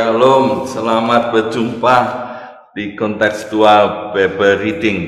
Shalom, selamat berjumpa di kontekstual Bible Reading.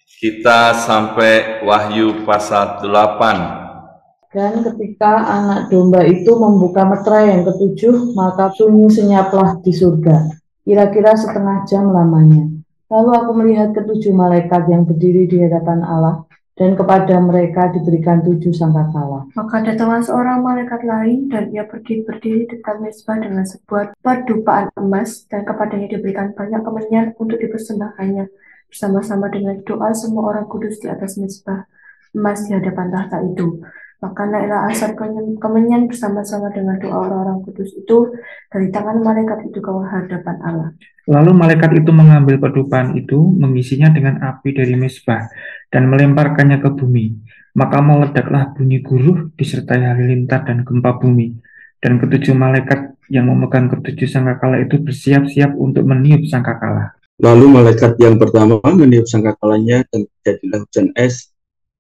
Kita sampai Wahyu pasal 8. Dan ketika anak domba itu membuka meterai yang ketujuh, maka sunyi senyaplah di surga, kira-kira setengah jam lamanya. Lalu aku melihat ketujuh malaikat yang berdiri di hadapan Allah, dan kepada mereka diberikan 7 sangkakala. Maka datanglah seorang malaikat lain, dan ia berdiri dekat mezbah dengan sebuah perdupaan emas, dan kepadanya diberikan banyak kemenyan untuk dipersembahkannya, bersama-sama dengan doa semua orang kudus di atas mezbah emas di hadapan tahta itu. Maka naiklah asap kemenyan bersama-sama dengan doa orang-orang kudus itu dari tangan malaikat itu ke hadapan Allah. Lalu malaikat itu mengambil pedupaan itu, mengisinya dengan api dari mezbah, dan melemparkannya ke bumi. Maka meledaklah bunyi guruh disertai halilintar dan gempa bumi. Dan ketujuh malaikat yang memegang ketujuh sangkakala itu bersiap-siap untuk meniup sangkakala. Lalu malaikat yang pertama meniup sangkakalanya, dan terjadilah hujan es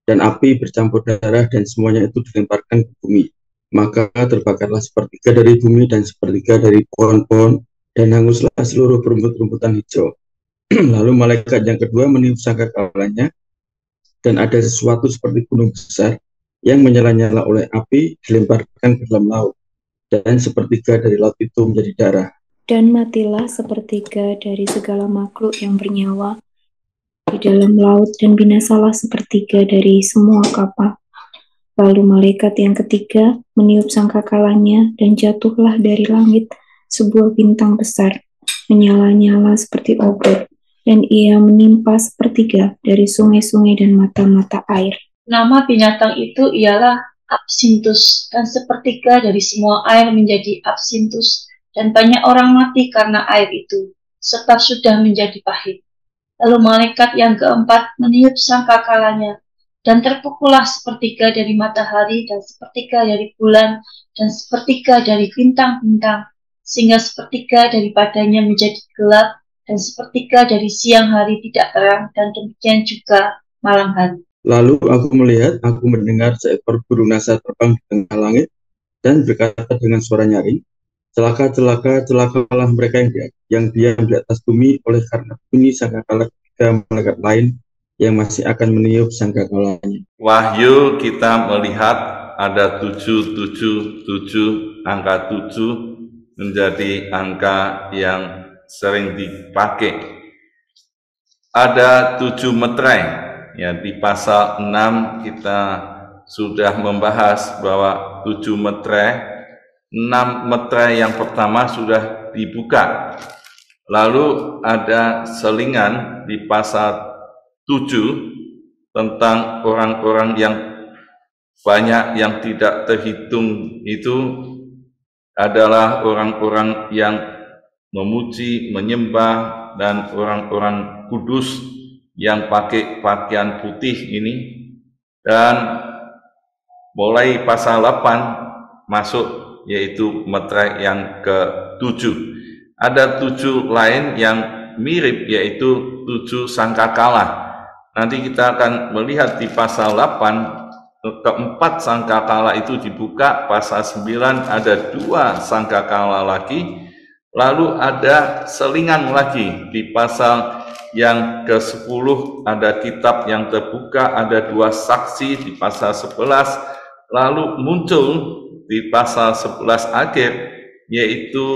dan api bercampur darah, dan semuanya itu dilemparkan ke bumi. Maka terbakarlah sepertiga dari bumi dan sepertiga dari pohon-pohon, dan hanguslah seluruh rumput-rumputan hijau. Lalu malaikat yang kedua meniup sangkakalanya, dan ada sesuatu seperti gunung besar yang menyala-nyala oleh api dilemparkan ke dalam laut, dan sepertiga dari laut itu menjadi darah. Dan matilah sepertiga dari segala makhluk yang bernyawa di dalam laut, dan binasalah sepertiga dari semua kapal. Lalu malaikat yang ketiga meniup sangkakalanya, dan jatuhlah dari langit sebuah bintang besar, menyala-nyala seperti obor, dan ia menimpa sepertiga dari sungai-sungai dan mata-mata air. Nama binatang itu ialah Absinthus, dan sepertiga dari semua air menjadi Absinthus, dan banyak orang mati karena air itu, sebab sudah menjadi pahit. Lalu malaikat yang keempat meniup sangkakalanya, dan terpukullah sepertiga dari matahari, dan sepertiga dari bulan, dan sepertiga dari bintang-bintang, sehingga sepertiga daripadanya menjadi gelap, dan sepertiga dari siang hari tidak terang, dan demikian juga malam hari. Lalu aku mendengar seekor burung nasa terbang di tengah langit, dan berkata dengan suara nyaring, "Celaka, celaka, celakalah mereka yang diam di atas bumi, oleh karena bunyi sangkakala ketiga malaikat lain yang masih akan meniup sangkakalanya." Wahyu kita melihat ada 777, angka 7 menjadi angka yang sering dipakai. Ada 7 meterai. Ya, di pasal 6 kita sudah membahas bahwa 7 meterai, 6 meterai yang pertama sudah dibuka. Lalu ada selingan di pasal 7 tentang orang-orang yang banyak yang tidak terhitung. Itu adalah orang-orang yang memuji, menyembah, dan orang-orang kudus yang pakai pakaian putih ini. Dan mulai pasal 8 masuk, yaitu meterai yang ke-7. Ada 7 lain yang mirip, yaitu 7 sangkakala. Nanti kita akan melihat di pasal 8, keempat sangkakala itu dibuka. Pasal 9 ada 2 sangkakala lagi. Lalu ada selingan lagi di pasal yang ke-10, ada kitab yang terbuka, ada 2 saksi di pasal 11. Lalu muncul di pasal 11 akhir, yaitu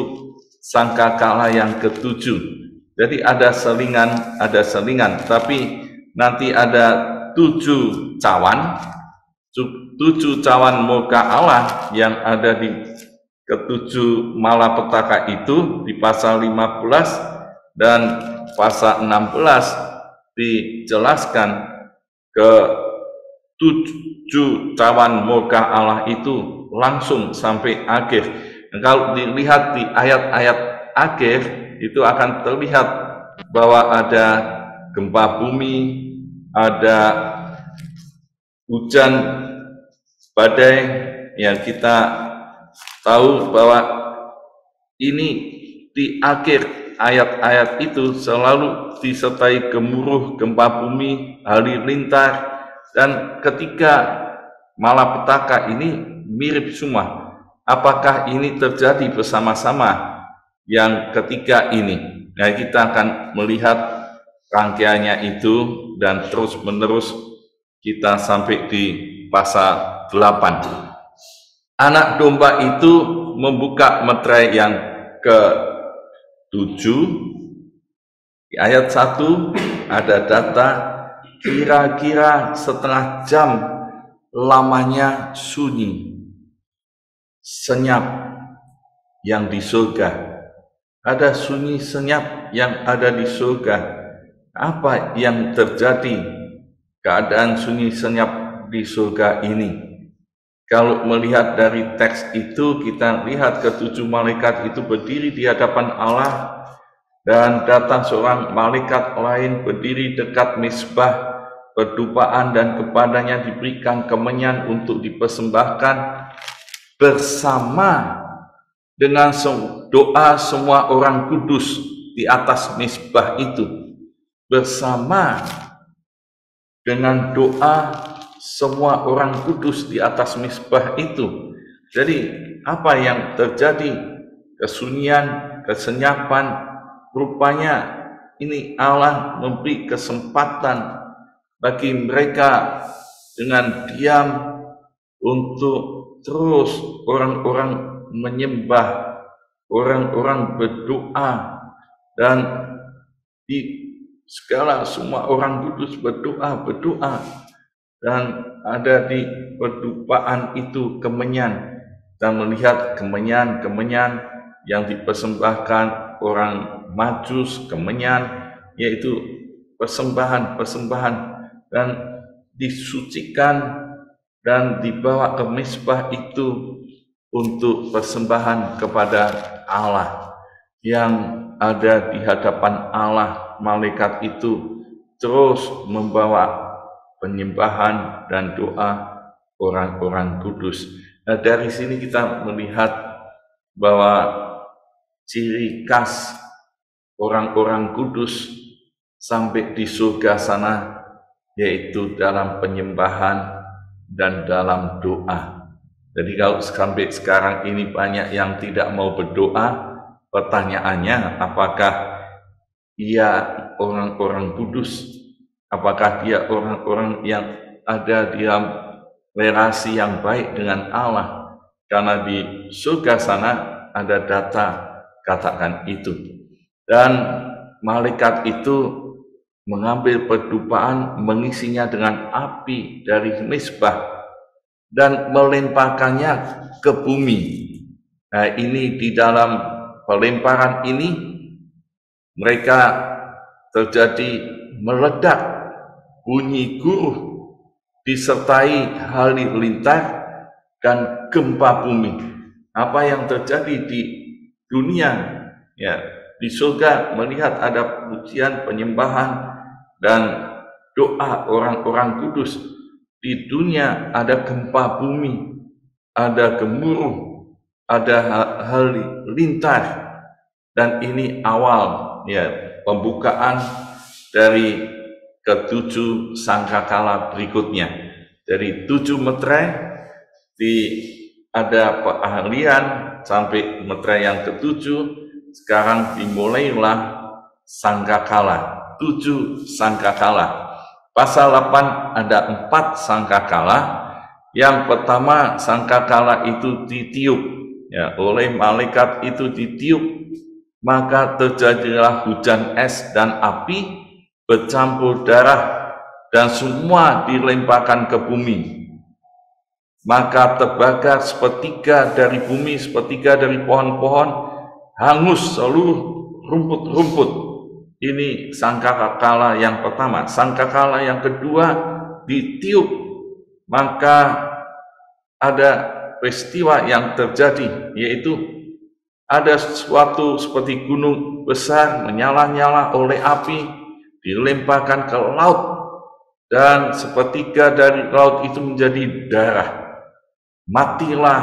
sangkakala yang ke-7. Jadi ada selingan, tapi nanti ada 7 cawan, 7 cawan muka Allah yang ada di ke-7 malapetaka itu di pasal 15, dan pasal 16 dijelaskan ke 7 cawan muka Allah itu langsung sampai akhir. Dan kalau dilihat di ayat-ayat akhir, itu akan terlihat bahwa ada gempa bumi, ada hujan badai. Yang kita tahu bahwa ini di akhir ayat-ayat itu selalu disertai gemuruh, gempa bumi, halilintar, dan ketika malapetaka ini mirip semua. Apakah ini terjadi bersama-sama? yang ketiga ini. Nah, kita akan melihat rangkaiannya itu dan terus menerus kita sampai di pasal 8. Anak domba itu membuka meterai yang ke-7. Di ayat 1 ada data kira-kira setengah jam lamanya sunyi, senyap yang di surga. Ada sunyi senyap yang ada di surga. Apa yang terjadi keadaan sunyi senyap di surga ini? Kalau melihat dari teks itu, kita lihat ke-7 malaikat itu berdiri di hadapan Allah, dan datang seorang malaikat lain berdiri dekat mezbah perdupaan, dan kepadanya diberikan kemenyan untuk dipersembahkan bersama dengan doa semua orang kudus di atas mezbah itu, bersama dengan doa semua orang kudus di atas mezbah itu. Jadi apa yang terjadi? Kesunyian, kesenyapan, rupanya ini Allah memberi kesempatan bagi mereka dengan diam untuk terus orang-orang menyembah, orang-orang berdoa, dan di segala semua orang kudus berdoa, dan ada di perdupaan itu kemenyan. Kita melihat kemenyan yang dipersembahkan orang Majus, kemenyan yaitu persembahan dan disucikan dan dibawa ke mezbah itu untuk persembahan kepada Allah. Yang ada di hadapan Allah, malaikat itu terus membawa penyembahan dan doa orang-orang kudus. Nah, dari sini kita melihat bahwa ciri khas orang-orang kudus sampai di surga sana yaitu dalam penyembahan dan dalam doa. Jadi kalau sampai sekarang ini banyak yang tidak mau berdoa, pertanyaannya apakah ia orang-orang kudus? Apakah dia orang-orang yang ada di dalam relasi yang baik dengan Allah? Karena di surga sana ada data katakan itu. Dan malaikat itu mengambil perdupaan, mengisinya dengan api dari mezbah dan melemparkannya ke bumi. Nah, ini di dalam pelemparan ini mereka terjadi meledak, bunyi guruh, disertai halilintar dan gempa bumi. Apa yang terjadi di dunia, ya, di surga melihat ada pujian, penyembahan dan doa orang-orang kudus. Di dunia ada gempa bumi, ada gemuruh, ada halilintar, dan ini awal, ya, pembukaan dari ke-7 sangkakala berikutnya. Dari 7 meterai ada keahlian sampai meterai yang ke-7. Sekarang dimulailah sangkakala, 7 sangkakala. Pasal 8 ada 4 sangkakala. Yang pertama, sangkakala itu ditiup, ya, oleh malaikat itu ditiup, maka terjadilah hujan es dan api bercampur darah, dan semua dilemparkan ke bumi. Maka terbakar sepertiga dari bumi, sepertiga dari pohon-pohon, hangus seluruh rumput-rumput. Ini sangkakala yang pertama. Sangkakala yang kedua ditiup, maka ada peristiwa yang terjadi, yaitu ada sesuatu seperti gunung besar menyala-nyala oleh api, dilemparkan ke laut, dan sepertiga dari laut itu menjadi darah. Matilah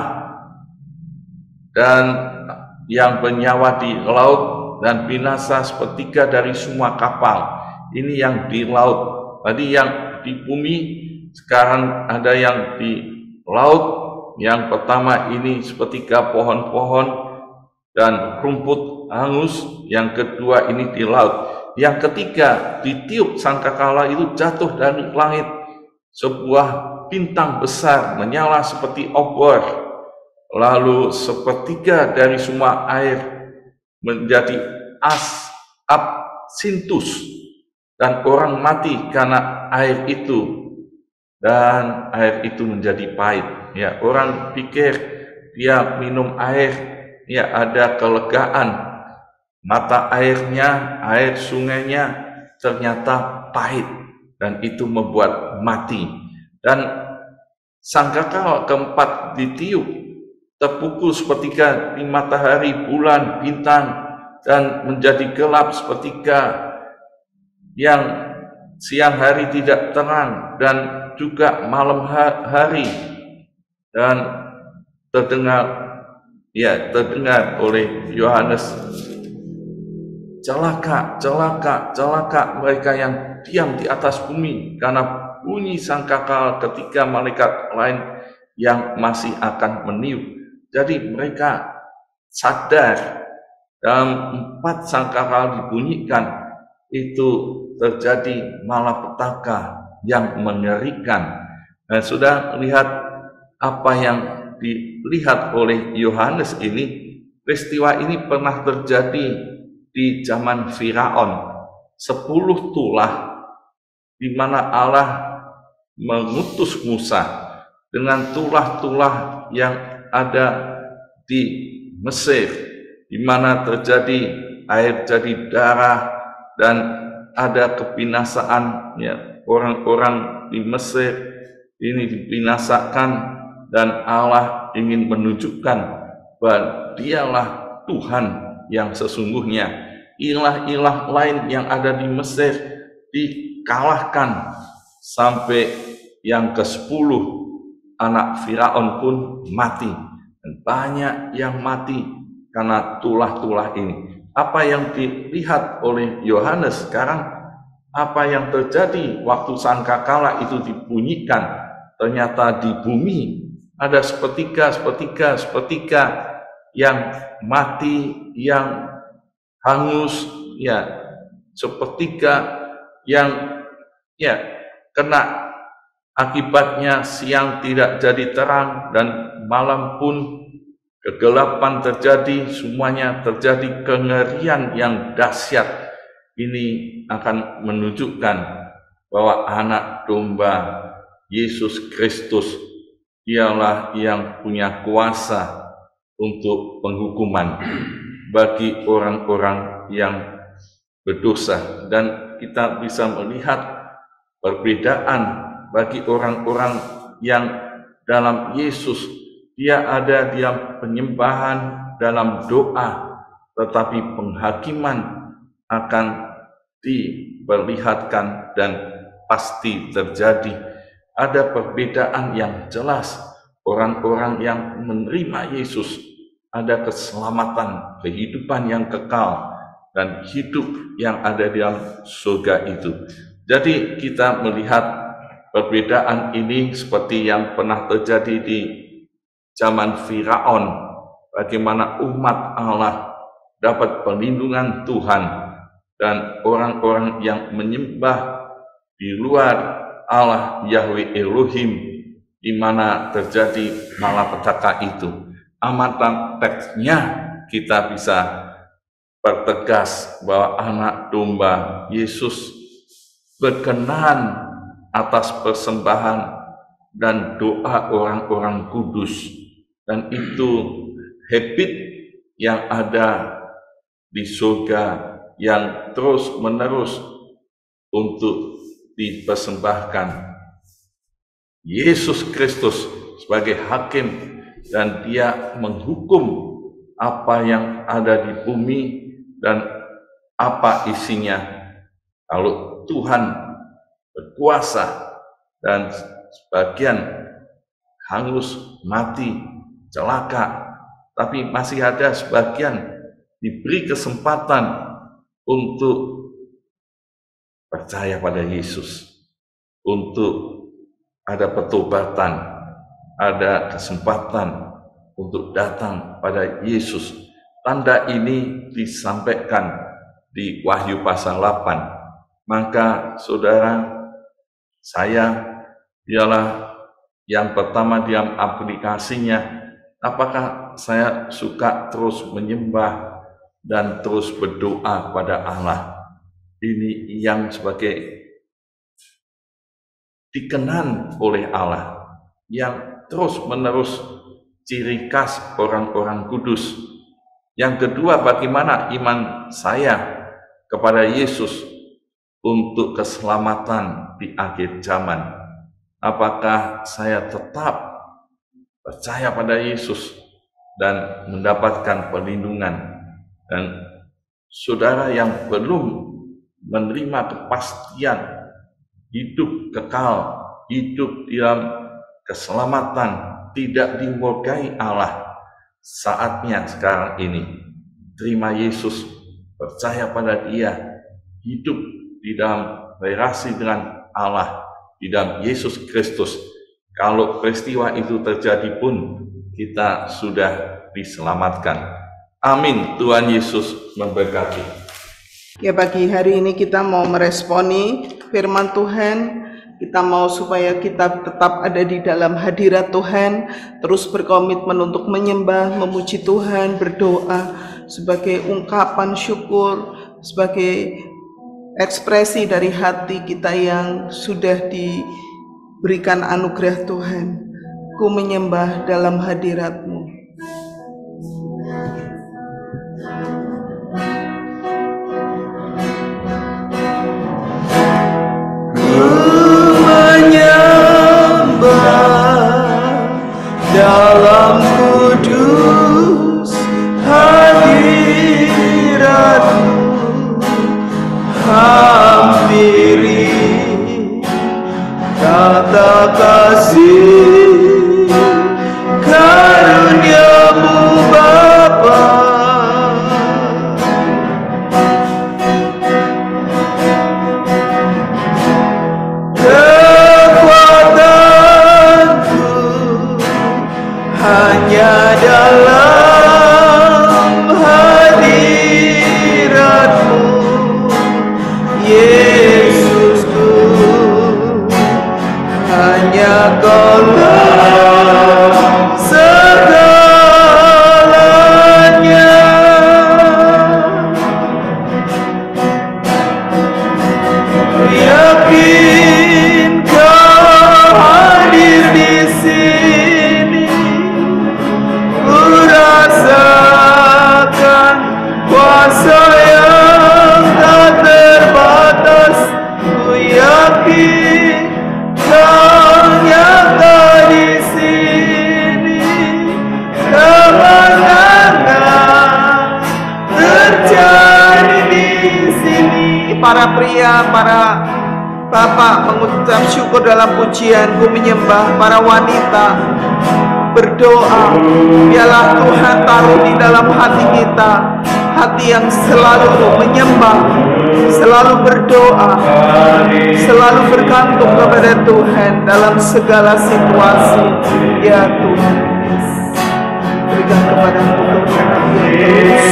dan yang bernyawa di laut, dan binasa sepertiga dari semua kapal. Ini yang di laut. Tadi yang di bumi, sekarang ada yang di laut. Yang pertama ini sepertiga pohon-pohon dan rumput hangus, yang kedua ini di laut, yang ketiga ditiup sangkakala itu jatuh dari langit, sebuah bintang besar menyala seperti obor, lalu sepertiga dari semua air menjadi absintus, dan orang mati karena air itu, dan air itu menjadi pahit. Ya, orang pikir dia minum air, ya ada kelegaan. Mata airnya, air sungainya ternyata pahit, dan itu membuat mati. Dan sangkakala keempat ditiup, terpukul sepertiga di matahari, bulan, bintang, dan menjadi gelap sepertiga yang siang hari tidak terang, dan juga malam hari. Dan terdengar oleh Yohanes, celaka, celaka, celaka mereka yang diam di atas bumi, karena bunyi sangkakala ketiga malaikat lain yang masih akan meniup. Jadi mereka sadar dalam 4 sangkakala dibunyikan itu terjadi malapetaka yang mengerikan. Dan sudah lihat apa yang dilihat oleh Yohanes ini. Peristiwa ini pernah terjadi di zaman Firaun, 10 tulah, di mana Allah mengutus Musa dengan tulah-tulah yang ada di Mesir, di mana terjadi air jadi darah, dan ada kebinasaan, ya, orang-orang di Mesir ini dibinasakan, dan Allah ingin menunjukkan bahwa dialah Tuhan yang sesungguhnya. Ilah-ilah lain yang ada di Mesir dikalahkan, sampai yang ke-10 anak Firaun pun mati, dan banyak yang mati karena tulah-tulah ini. Apa yang dilihat oleh Yohanes sekarang, apa yang terjadi waktu sangkakala itu dibunyikan, ternyata di bumi ada sepertiga yang mati, yang hangus, ya, sepertiga yang kena akibatnya siang tidak jadi terang, dan malam pun kegelapan terjadi, semuanya terjadi kengerian yang dahsyat. Ini akan menunjukkan bahwa anak domba Yesus Kristus dialah yang punya kuasa untuk penghukuman bagi orang-orang yang berdosa. Dan kita bisa melihat perbedaan bagi orang-orang yang dalam Yesus. Dia ada dalam penyembahan, dalam doa, tetapi penghakiman akan diperlihatkan dan pasti terjadi. Ada perbedaan yang jelas. Orang-orang yang menerima Yesus ada keselamatan, kehidupan yang kekal, dan hidup yang ada di dalam surga itu. Jadi kita melihat perbedaan ini seperti yang pernah terjadi di zaman Firaun, bagaimana umat Allah dapat perlindungan Tuhan, dan orang-orang yang menyembah di luar Allah Yahweh Elohim, di mana terjadi malapetaka itu. Amatan teksnya kita bisa pertegas bahwa anak domba Yesus berkenan atas persembahan dan doa orang-orang kudus. Dan itu habit yang ada di surga yang terus-menerus untuk dipersembahkan. Yesus Kristus sebagai hakim, dan dia menghukum apa yang ada di bumi dan apa isinya. Kalau Tuhan berkuasa dan sebagian hangus, mati, celaka, tapi masih ada sebagian diberi kesempatan untuk percaya pada Yesus, untuk ada pertobatan, ada kesempatan untuk datang pada Yesus. tanda ini disampaikan di Wahyu pasal 8, maka saudara, saya ialah yang pertama diam aplikasinya. Apakah saya suka terus menyembah dan terus berdoa kepada Allah? Ini yang sebagai dikenan oleh Allah, yang terus-menerus ciri khas orang-orang kudus. Yang kedua, bagaimana iman saya kepada Yesus untuk keselamatan di akhir zaman? Apakah saya tetap percaya pada Yesus dan mendapatkan perlindungan? Dan saudara yang belum menerima kepastian hidup kekal, hidup dalam keselamatan, tidak dimurkai Allah, saatnya sekarang ini terima Yesus, percaya pada Dia, hidup di dalam relasi dengan Allah, di dalam Yesus Kristus. Kalau peristiwa itu terjadi pun kita sudah diselamatkan. Amin. Tuhan Yesus memberkati. Ya, pagi hari ini kita mau meresponi firman Tuhan. Kita mau supaya kita tetap ada di dalam hadirat Tuhan, terus berkomitmen untuk menyembah, memuji Tuhan, berdoa sebagai ungkapan syukur, sebagai ekspresi dari hati kita yang sudah diberikan anugerah Tuhan. Ku menyembah dalam hadirat-Mu. Dalam kudus hadirat-Mu, hampiri kata kasih karunia-Mu Bapa. Hanya dalam hadirat-Mu, Yesusku, hanya Kaulah segalanya. Yakin Kau hadir di sini, rasakan kuasa yang tak terbatas. Ku yakin Kau nyata di sini, kemenangan terjadi di sini. Para pria, para bapak mengucap syukur dalam pujian. Ku menyembah. Para wanita berdoa, biarlah Tuhan taruh di dalam hati kita hati yang selalu menyembah, selalu berdoa, selalu bergantung kepada Tuhan dalam segala situasi. Ya Tuhan, berikan kepada Tuhan terus menyembah, memuji.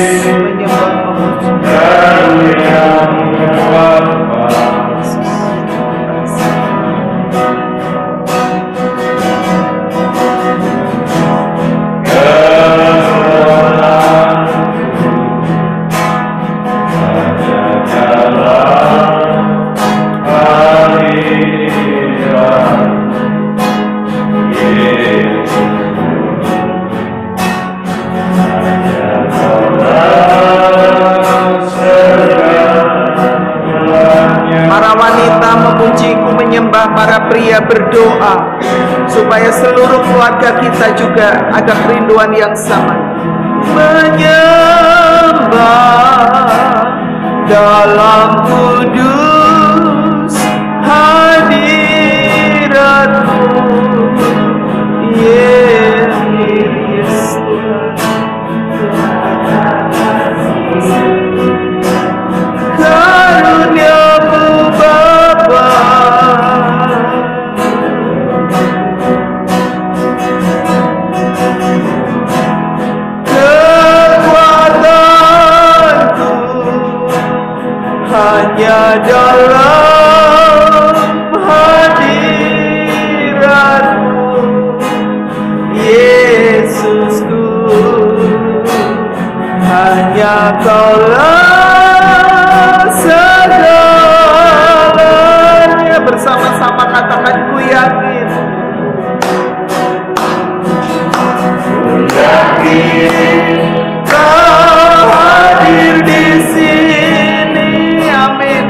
Para pria berdoa supaya seluruh keluarga kita juga ada kerinduan yang sama. Menyembah dalam kudus hadirat-Mu, Yesus karunia-Mu Bapa. Kekuatan hanya dalam hadirat-Mu, Yesusku. Hanya Kaulah segalanya. Bersama-sama katakan, ku yakin. Kau hadir di sini, amin.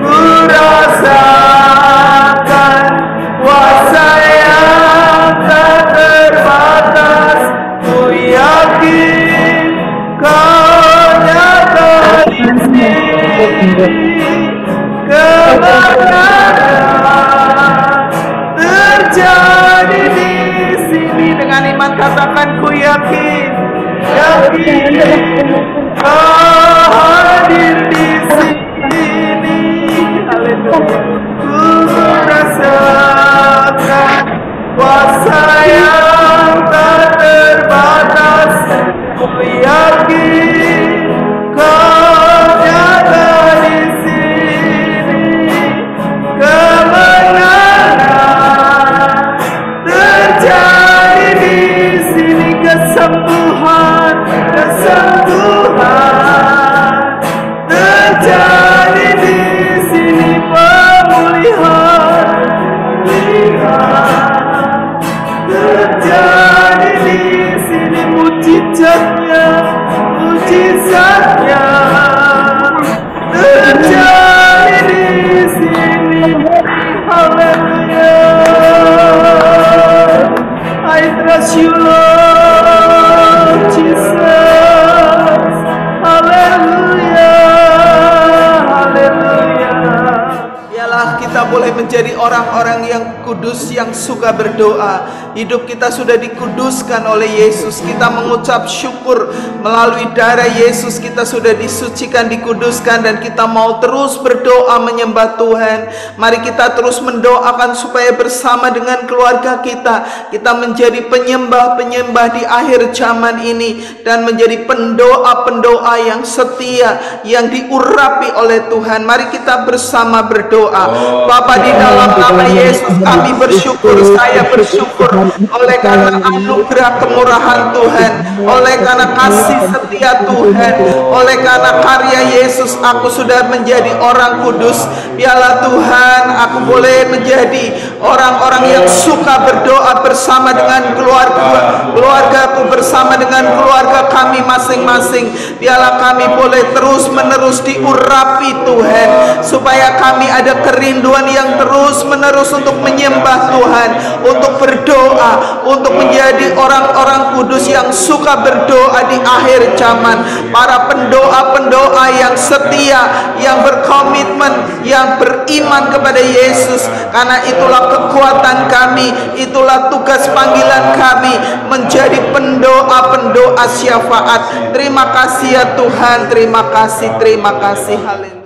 Ku rasakan kuasa yang tak terbatas. Ku yakin Kau nyata di sini, kebenaran terjadi di sini. Dengan iman katakan, ku yakin, Kau hadir di sini. Haleluya. Ku rasakan kuasa yang tak terbatas. Ku yakin Kau jaga di sini, kemenangan terjadi di sini, kesembuhan terjadi di sini, pemulihan terjadi di sini, mujizatnya terjadi di sini. Haleluya. I trust you, Lord Jesus. Haleluya. Haleluya. Biarlah kita boleh menjadi orang-orang yang kudus, yang suka berdoa. Hidup kita sudah dikuduskan oleh Yesus. Kita mengucap syukur melalui darah Yesus. Kita sudah disucikan, dikuduskan, dan kita mau terus berdoa menyembah Tuhan. Mari kita terus mendoakan supaya bersama dengan keluarga kita menjadi penyembah-penyembah di akhir zaman ini, dan menjadi pendoa-pendoa yang setia, yang diurapi oleh Tuhan. Mari kita bersama berdoa. Bapa, di dalam nama Yesus kami bersyukur. Saya bersyukur oleh karena anugerah kemurahan Tuhan, oleh karena kasih setia Tuhan, oleh karena karya Yesus aku sudah menjadi orang kudus. Biarlah Tuhan aku boleh menjadi orang-orang yang suka berdoa bersama dengan keluargaku, bersama dengan keluarga kami masing-masing. Biarlah kami boleh terus menerus diurapi Tuhan, supaya kami ada kerinduan yang terus menerus untuk menyembah Tuhan, untuk berdoa, untuk menjadi orang-orang kudus yang suka berdoa di akhir zaman. Para pendoa-pendoa yang setia, yang berkomitmen, yang beriman kepada Yesus. Karena itulah kekuatan kami, itulah tugas panggilan kami, menjadi pendoa-pendoa syafaat. Terima kasih ya Tuhan, terima kasih, terima kasih. Haleluya.